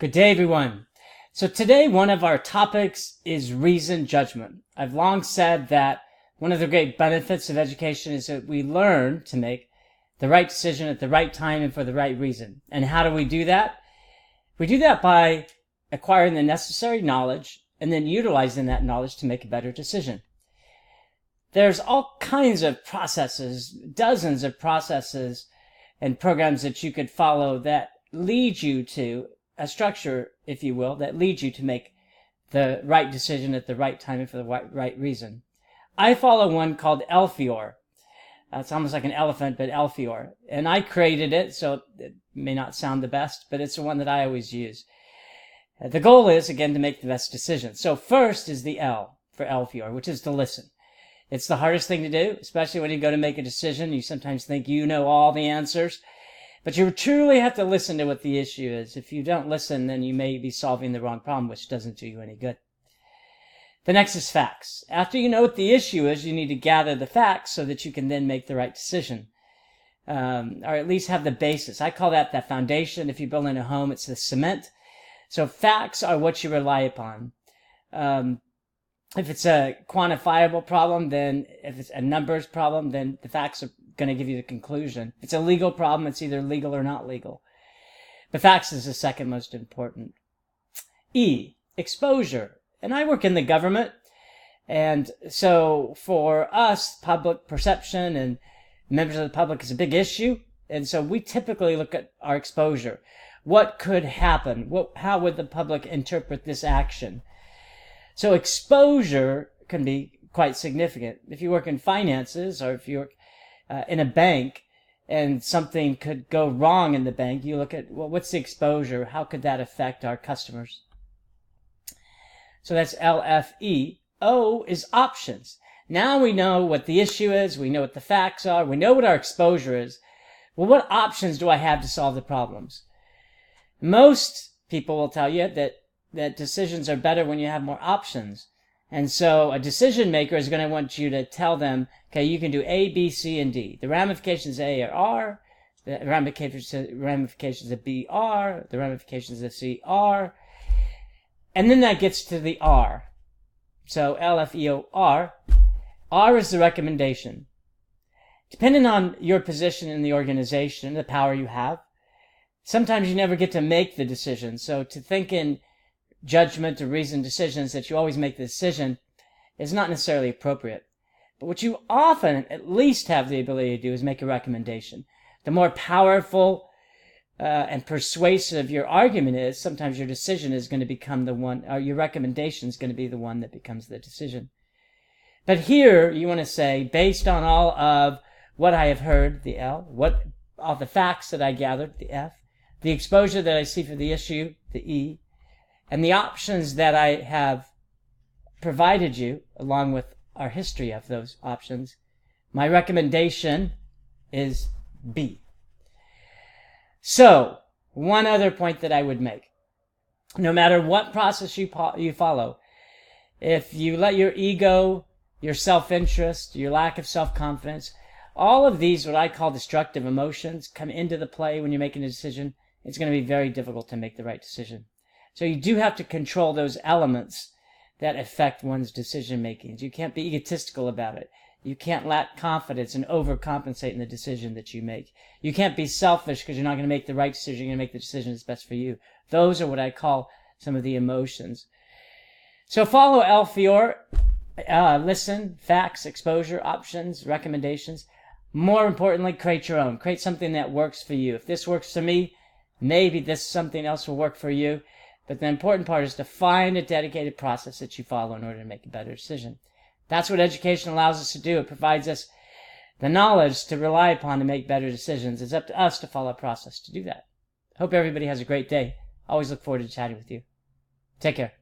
Good day, everyone. So today, one of our topics is reasoned judgment. I've long said that one of the great benefits of education is that we learn to make the right decision at the right time and for the right reason. And how do we do that? We do that by acquiring the necessary knowledge and then utilizing that knowledge to make a better decision. There's all kinds of processes, dozens of processes and programs that you could follow that lead you to a structure, if you will, that leads you to make the right decision at the right time and for the right reason. I follow one called LFEOR. It's almost like an elephant, but LFEOR. And I created it, so it may not sound the best, but it's the one that I always use. The goal is, again, to make the best decision. So first is the L for LFEOR, which is to listen. It's the hardest thing to do, especially when you go to make a decision. You sometimes think you know all the answers. But you truly have to listen to what the issue is. If you don't listen, then you may be solving the wrong problem, which doesn't do you any good. The next is facts. After you know what the issue is, you need to gather the facts so that you can then make the right decision. Or at least have the basis. I call that the foundation. If you're building a home, it's the cement. So facts are what you rely upon. If it's a quantifiable problem, then if it's a numbers problem, then the facts are going to give you the conclusion. If it's a legal problem, it's either legal or not legal. But facts is the second most important. E, exposure. And I work in the government. And so for us, public perception and members of the public is a big issue. And so we typically look at our exposure. What could happen? How would the public interpret this action? So exposure can be quite significant. If you work in finances or if you work in a bank and something could go wrong in the bank, you look at, well, what's the exposure? How could that affect our customers? So that's LFE. O is options. Now we know what the issue is. We know what the facts are. We know what our exposure is. Well, what options do I have to solve the problems? Most people will tell you that decisions are better when you have more options. And so a decision maker is going to want you to tell them, okay, you can do A, B, C, and D. The ramifications of A are R. The ramifications of B are. The ramifications of C are. And then that gets to the R. So LFEOR. R is the recommendation. Depending on your position in the organization, the power you have, sometimes you never get to make the decision. So to think in judgment or reasoned decisions that you always make the decision is not necessarily appropriate. But what you often at least have the ability to do is make a recommendation. The more powerful and persuasive your argument is, sometimes your decision is going to become the one, or your recommendation is going to be the one that becomes the decision. But here you want to say, based on all of what I have heard, the L, all the facts that I gathered, the F, the exposure that I see for the issue, the E, and the options that I have provided you, along with our history of those options, my recommendation is B. So, one other point that I would make. No matter what process you follow, if you let your ego, your self-interest, your lack of self-confidence, all of these, what I call destructive emotions, come into the play when you're making a decision, it's going to be very difficult to make the right decision. So you do have to control those elements that affect one's decision making. You can't be egotistical about it. You can't lack confidence and overcompensate in the decision that you make. You can't be selfish because you're not going to make the right decision. You're going to make the decision that's best for you. Those are what I call some of the emotions. So follow LFEOR. Listen, facts, exposure, options, recommendations. More importantly, create your own. Create something that works for you. If this works for me, maybe this something else will work for you. But the important part is to find a dedicated process that you follow in order to make a better decision. That's what education allows us to do. It provides us the knowledge to rely upon to make better decisions. It's up to us to follow a process to do that. Hope everybody has a great day. Always look forward to chatting with you. Take care.